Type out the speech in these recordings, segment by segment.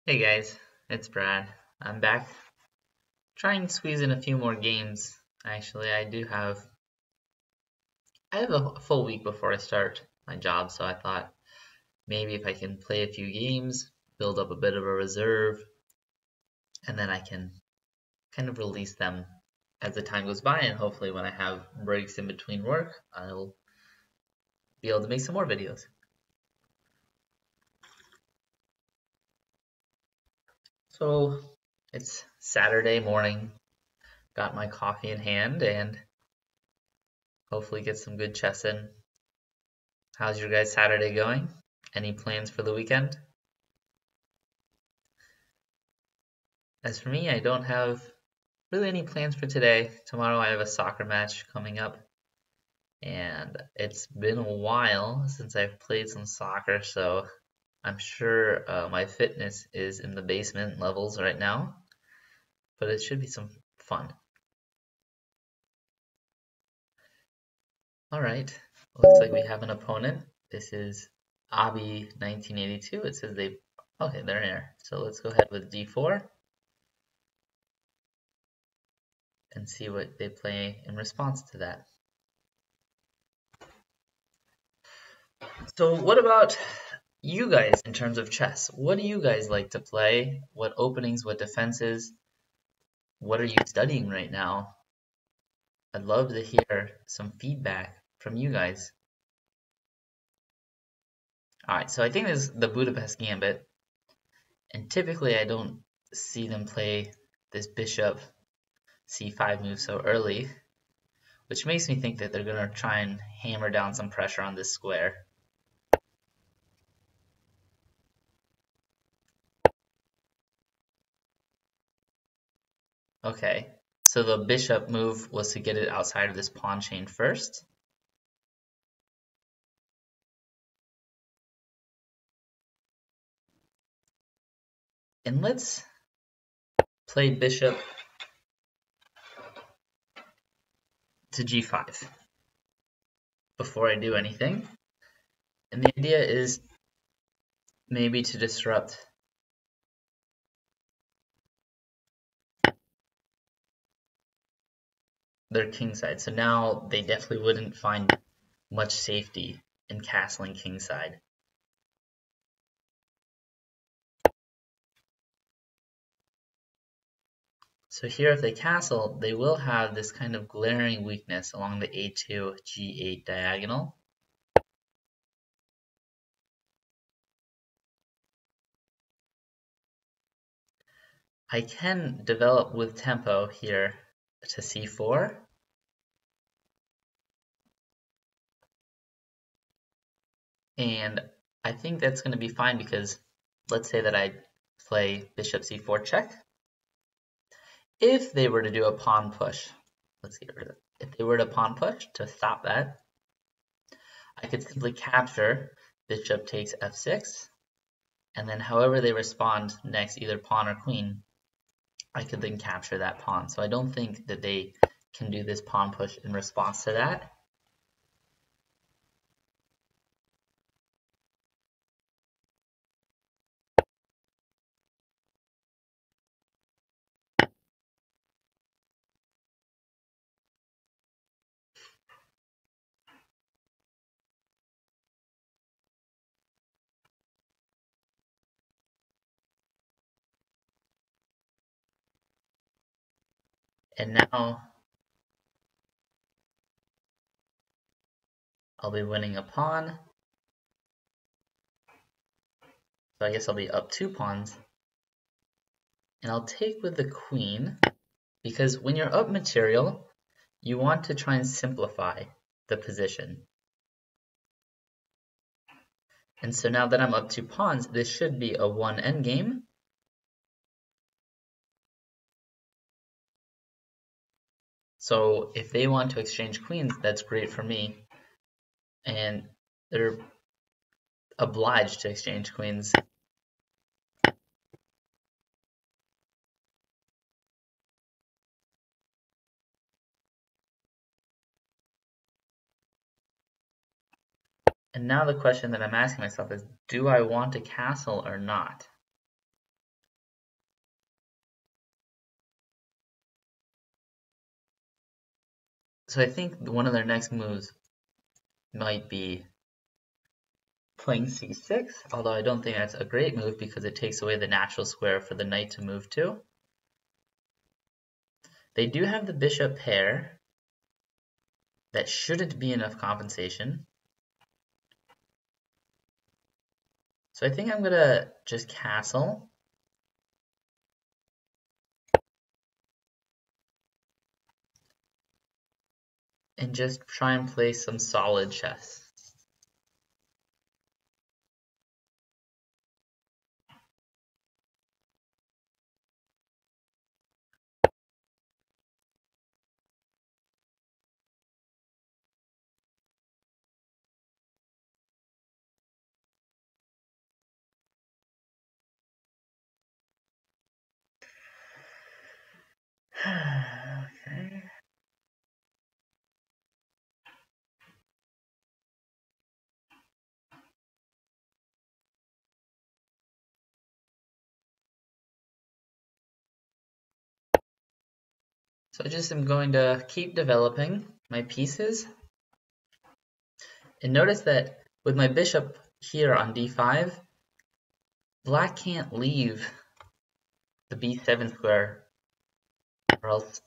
Hey guys, it's Brad. I'm back trying to squeeze in a few more games. Actually, I have a full week before I start my job, so I thought maybe if I can play a few games, build up a bit of a reserve, and then I can kind of release them as the time goes by, and hopefully when I have breaks in between work, I'll be able to make some more videos. So, it's Saturday morning, got my coffee in hand, and hopefully get some good chess in. How's your guys' Saturday going? Any plans for the weekend? As for me, I don't have really any plans for today. Tomorrow I have a soccer match coming up, and it's been a while since I've played some soccer, so I'm sure my fitness is in the basement levels right now, but it should be some fun. All right, looks like we have an opponent. This is Abi 1982. It says okay, they're in there. So let's go ahead with d4 and see what they play in response to that. So what about you guys in terms of chess? What do you guys like to play? What openings, what defenses? What are you studying right now? I'd love to hear some feedback from you guys. Alright, so I think this is the Budapest Gambit, and typically I don't see them play this bishop c5 move so early, which makes me think that they're going to try and hammer down some pressure on this square. Okay, so the bishop move was to get it outside of this pawn chain first. And let's play bishop to g5 before I do anything. And the idea is maybe to disrupt their kingside. So now they definitely wouldn't find much safety in castling kingside. So here if they castle, they will have this kind of glaring weakness along the a2, g8 diagonal. I can develop with tempo here to c4. And I think that's going to be fine because let's say that I play bishop c4 check. If they were to do a pawn push, let's get rid of it. If they were to pawn push to stop that, I could simply capture bishop takes f6, and then however they respond next, either pawn or queen, I could then capture that pawn. So I don't think that they can do this pawn push in response to that. And now I'll be winning a pawn. So I guess I'll be up 2 pawns. And I'll take with the queen, because when you're up material, you want to try and simplify the position. And so now that I'm up 2 pawns, this should be a 1 endgame. So if they want to exchange queens, that's great for me. And they're obliged to exchange queens. And now the question that I'm asking myself is, do I want to castle or not? So I think one of their next moves might be playing c6, although I don't think that's a great move because it takes away the natural square for the knight to move to. They do have the bishop pair. That shouldn't be enough compensation. So I think I'm gonna just castle. And just try and play some solid chess. Okay. So I just am going to keep developing my pieces. And notice that with my bishop here on d5, black can't leave the b7 square or else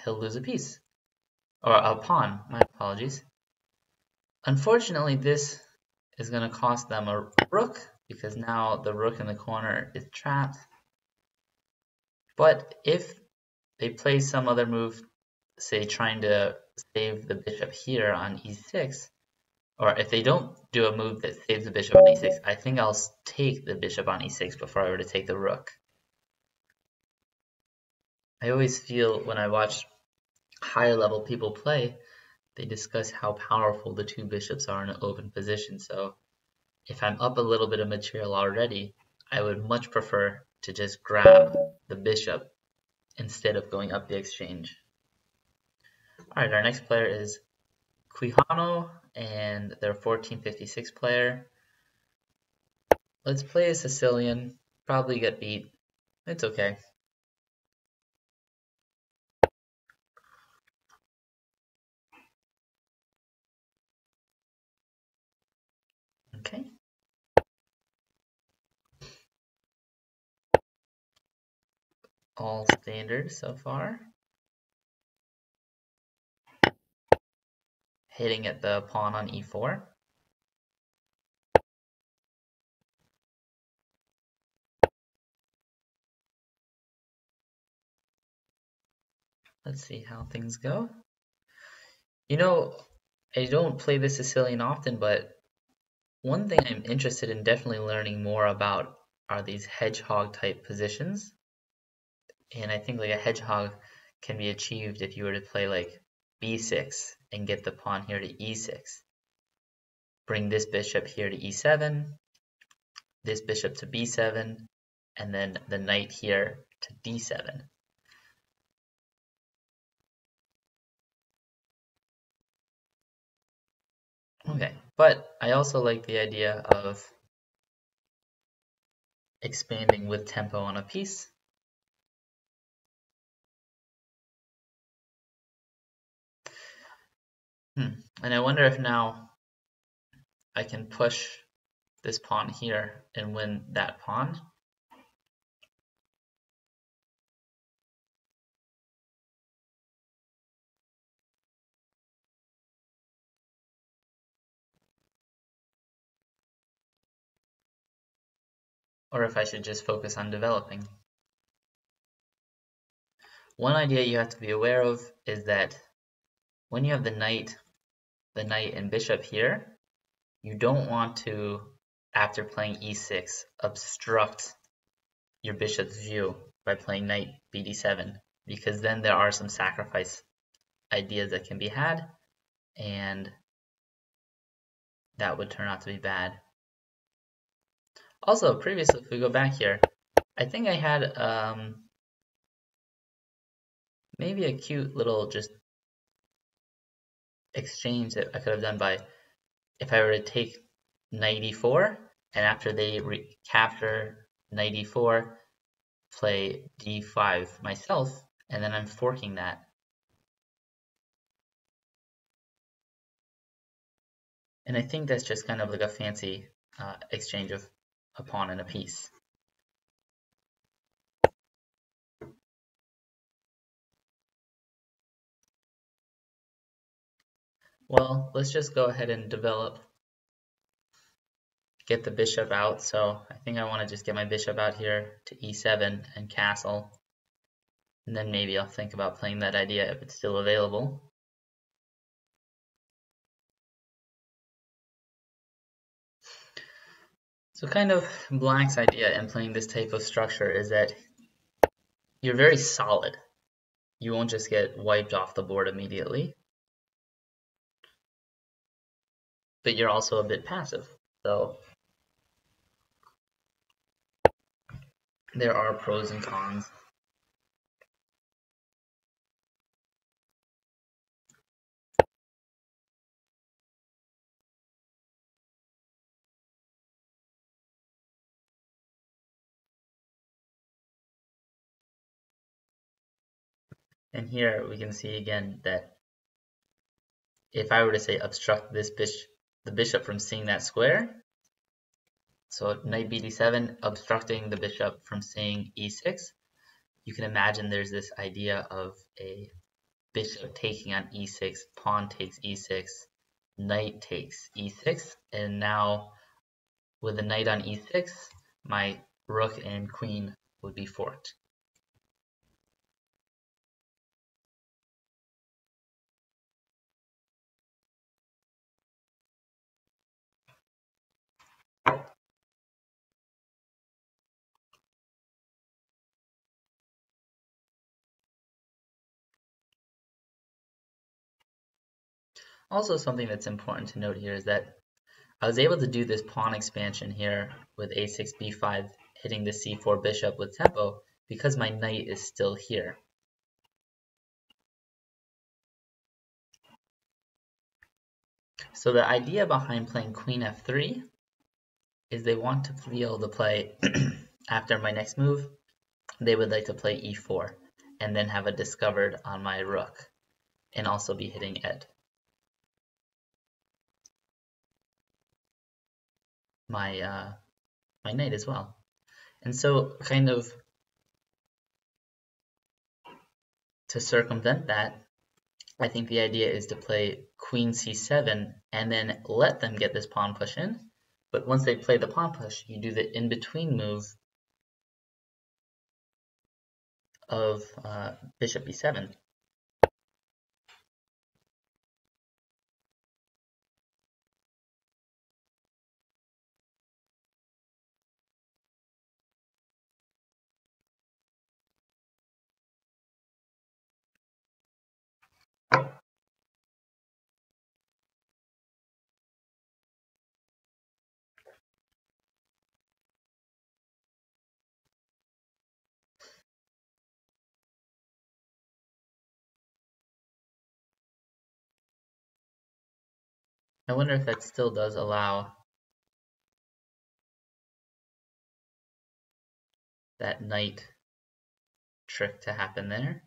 he'll lose a piece. Or a pawn, my apologies. Unfortunately, this is going to cost them a rook because now the rook in the corner is trapped. But if they play some other move, say trying to save the bishop here on e6, or if they don't do a move that saves the bishop on e6, I think I'll take the bishop on e6 before I were to take the rook. I always feel when I watch higher level people play, they discuss how powerful the two bishops are in an open position. So if I'm up a little bit of material already, I would much prefer to just grab the bishop instead of going up the exchange. Alright, our next player is Quijano, and they're 1456 player. Let's play a Sicilian, probably get beat. It's okay. Okay. All standard so far. Hitting at the pawn on e4. Let's see how things go. You know, I don't play the Sicilian often, but one thing I'm interested in definitely learning more about are these hedgehog type positions. And I think like a hedgehog can be achieved if you were to play like b6 and get the pawn here to e6. Bring this bishop here to e7, this bishop to b7, and then the knight here to d7. Okay, but I also like the idea of expanding with tempo on a piece. And I wonder if now I can push this pawn here and win that pawn. Or if I should just focus on developing. One idea you have to be aware of is that when you have the knight and bishop here, you don't want to, after playing e6, obstruct your bishop's view by playing knight bd7, because then there are some sacrifice ideas that can be had, and that would turn out to be bad. Also, previously, if we go back here, I think I had maybe a cute little just exchange that I could have done by, if I were to take knight e4, and after they capture knight e4, play d5 myself, and then I'm forking that. And I think that's just kind of like a fancy exchange of a pawn and a piece. Well, let's just go ahead and get the bishop out. So I think I want to just get my bishop out here to e7 and castle. And then maybe I'll think about playing that idea if it's still available. So kind of Black's idea in playing this type of structure is that you're very solid. You won't just get wiped off the board immediately. But you're also a bit passive. So there are pros and cons. And here we can see again that if I were to say obstruct this the bishop from seeing that square, so knight bd7 obstructing the bishop from seeing e6, you can imagine there's this idea of a bishop taking on e6, pawn takes e6, knight takes e6, and now with the knight on e6, my rook and queen would be forked. Also, something that's important to note here is that I was able to do this pawn expansion here with a6, b5, hitting the c4 bishop with tempo because my knight is still here. So the idea behind playing queen f3 is they want to be able to play, after my next move, they would like to play e4 and then have a discovered on my rook and also be hitting Ed. My knight as well. And so kind of to circumvent that, I think the idea is to play queen c7 and then let them get this pawn push in. But once they play the pawn push, you do the in-between move of bishop b7. I wonder if that still does allow that knight trick to happen there.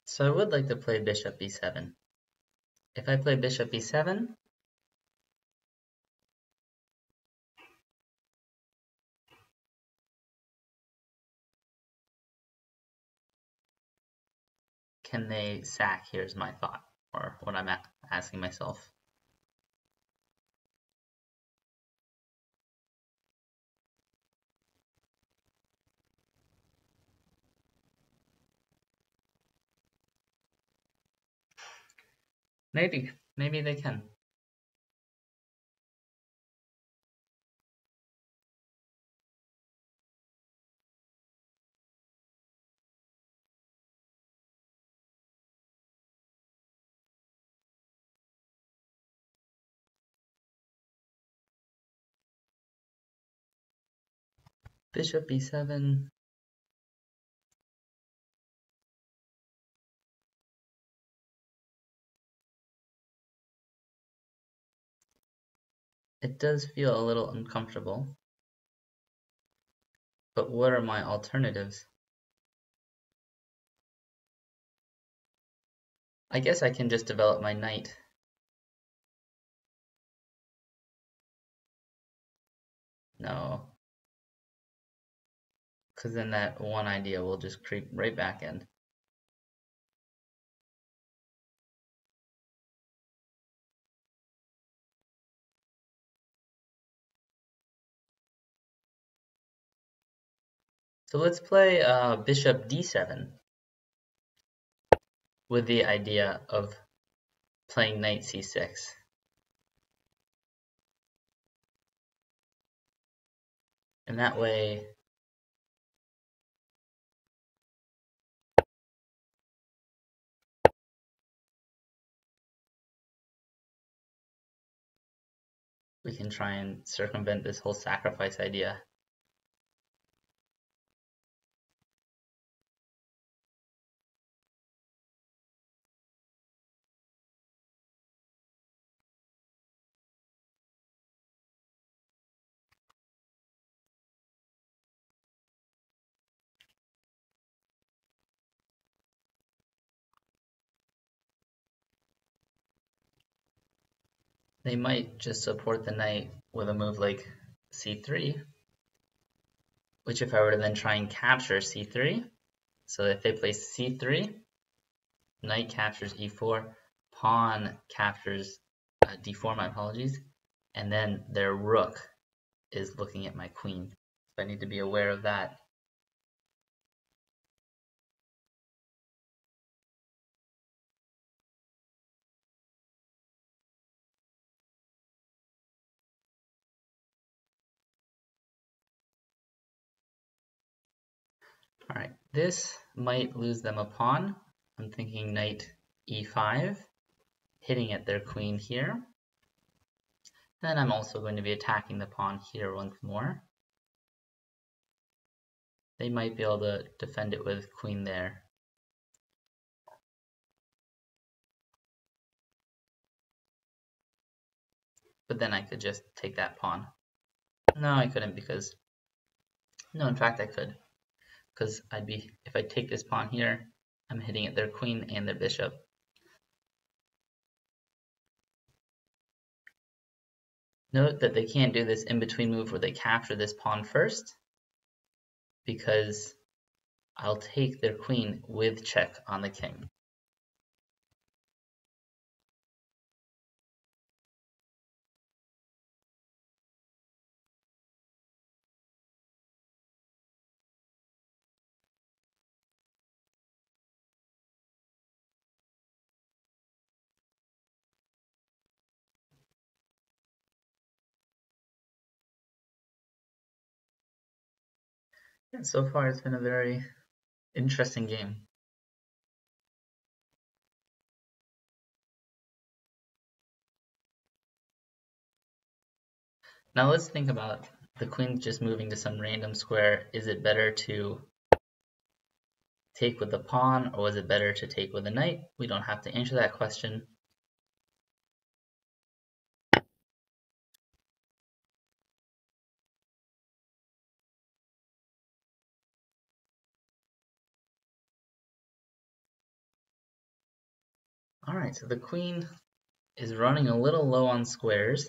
So I would like to play bishop b7. If I play bishop b7, can they sack? Here's my thought, or what I'm asking myself. Maybe they can. Bishop b7. It does feel a little uncomfortable. But what are my alternatives? I guess I can just develop my knight. No. Because then that one idea will just creep right back in. So let's play bishop d7 with the idea of playing knight c6. And that way, we can try and circumvent this whole sacrifice idea. They might just support the knight with a move like c3, which if I were to then try and capture c3, so if they play c3, knight captures e4, pawn captures d4, my apologies, and then their rook is looking at my queen. So I need to be aware of that. Alright, this might lose them a pawn. I'm thinking knight e5, hitting at their queen here. Then I'm also going to be attacking the pawn here once more. They might be able to defend it with queen there. But then I could just take that pawn. No, I couldn't because... No, in fact I could. Because if I take this pawn here, I'm hitting at their queen and their bishop. Note that they can't do this in-between move where they capture this pawn first, because I'll take their queen with check on the king. And so far it's been a very interesting game. Now let's think about the queen just moving to some random square. Is it better to take with the pawn, or was it better to take with the knight? We don't have to answer that question. Alright, so the queen is running a little low on squares.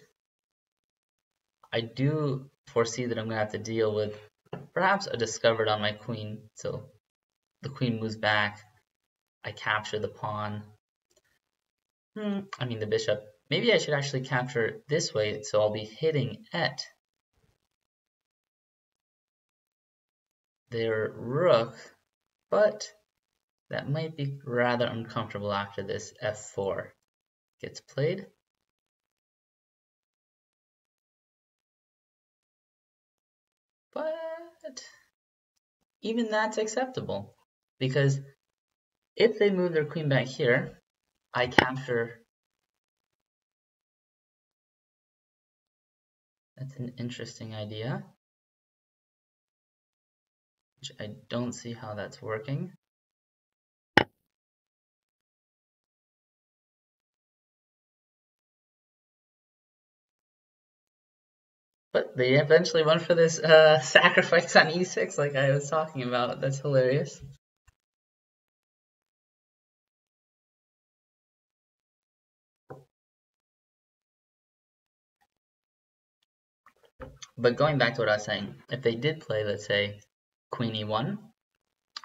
I do foresee that I'm going to have to deal with perhaps a discovered on my queen. So the queen moves back, I capture the pawn. I mean the bishop. Maybe I should actually capture it this way, so I'll be hitting at their rook, but that might be rather uncomfortable after this f4 gets played. But even that's acceptable, because if they move their queen back here, I capture. That's an interesting idea. which I don't see how that's working. But they eventually went for this sacrifice on e6 like I was talking about. That's hilarious. But going back to what I was saying, if they did play, let's say, queen e1,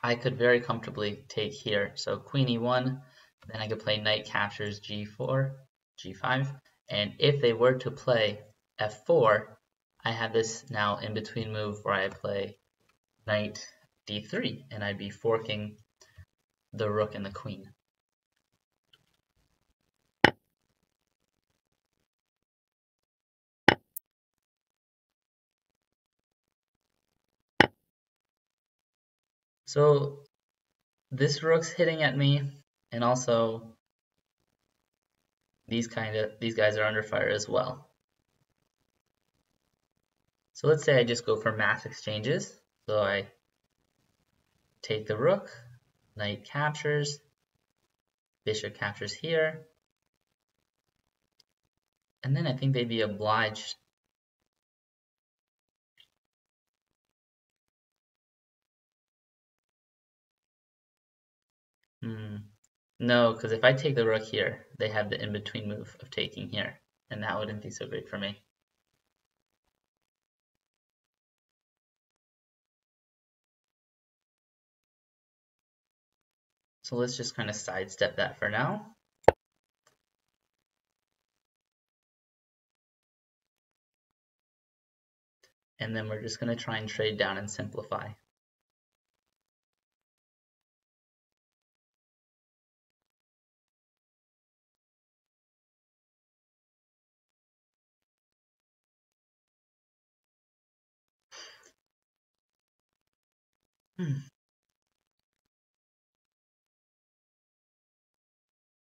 I could very comfortably take here. So queen e1, then I could play knight captures g4, g5, and if they were to play f4, I have this now in between move where I play knight d3, and I'd be forking the rook and the queen. So this rook's hitting at me, and also these guys are under fire as well. So let's say I just go for mass exchanges. So I take the rook, knight captures, bishop captures here, and then I think they'd be obliged. No, because if I take the rook here, they have the in-between move of taking here, and that wouldn't be so great for me. So let's just kind of sidestep that for now. And then we're just going to try and trade down and simplify.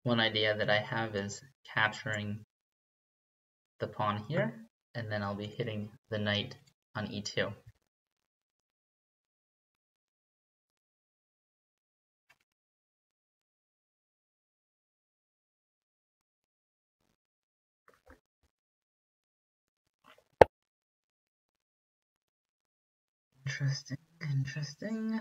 One idea that I have is capturing the pawn here, and then I'll be hitting the knight on e2. Interesting, interesting.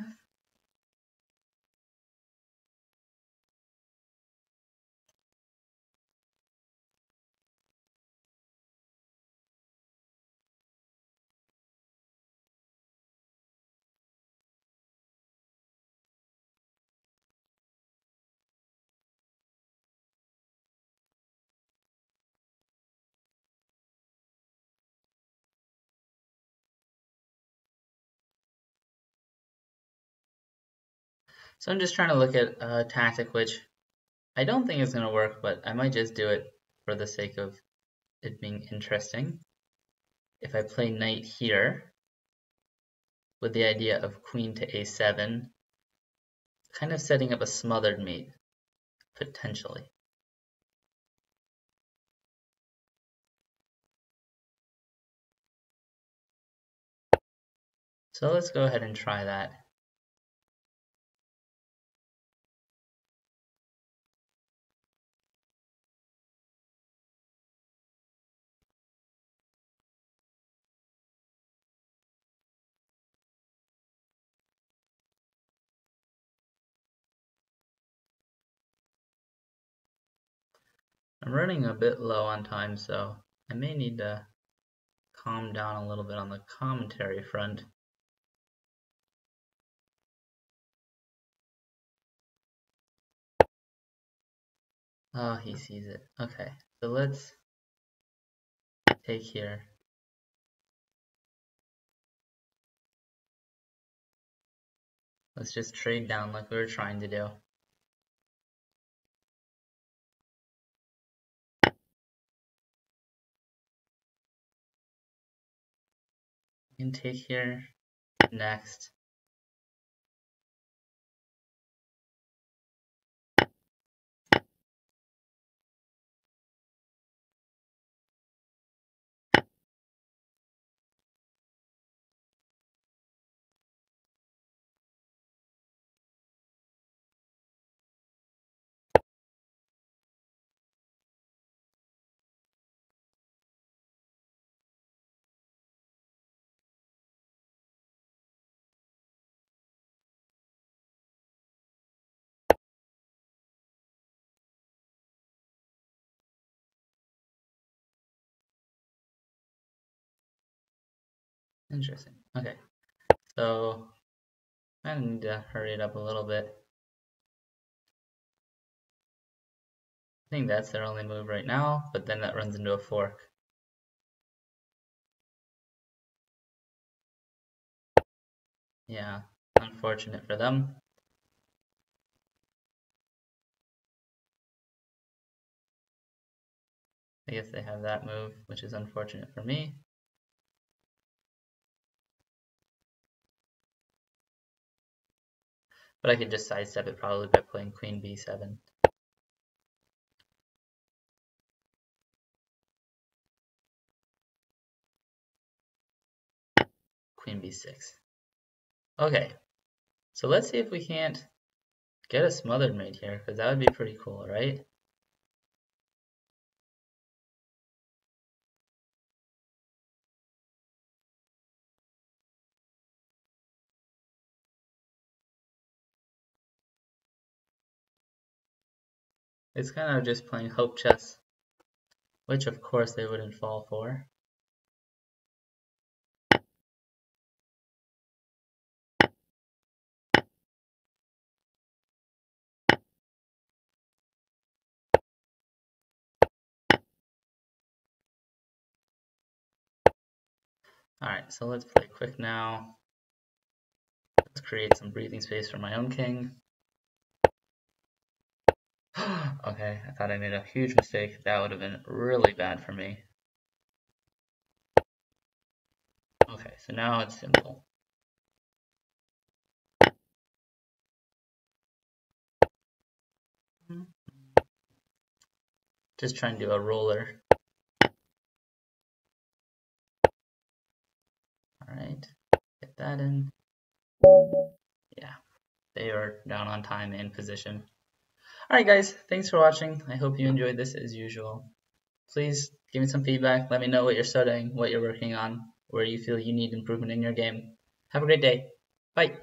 So I'm just trying to look at a tactic which I don't think is going to work, but I might just do it for the sake of it being interesting. If I play knight here, with the idea of queen to a7, kind of setting up a smothered mate, potentially. So let's go ahead and try that. I'm running a bit low on time, so I may need to calm down a little bit on the commentary front. Oh, he sees it. Okay, so let's take here. Let's just trade down like we were trying to do. And take here next. Interesting. Okay, so I need to hurry it up a little bit. I think that's their only move right now, but then that runs into a fork. Yeah, unfortunate for them. I guess they have that move, which is unfortunate for me. But I could just sidestep it probably by playing queen b7. Queen b6. Okay, so let's see if we can't get a smothered mate here, because that would be pretty cool, right? It's kind of just playing hope chess, which of course they wouldn't fall for. Alright, so let's play quick now. Let's create some breathing space for my own king. Okay, I thought I made a huge mistake. That would have been really bad for me. Okay, so now it's simple. Just trying to do a roller. Alright, get that in. Yeah, they are down on time and position. Alright guys, thanks for watching. I hope you enjoyed this as usual. Please give me some feedback. Let me know what you're studying, what you're working on, where you feel you need improvement in your game. Have a great day. Bye.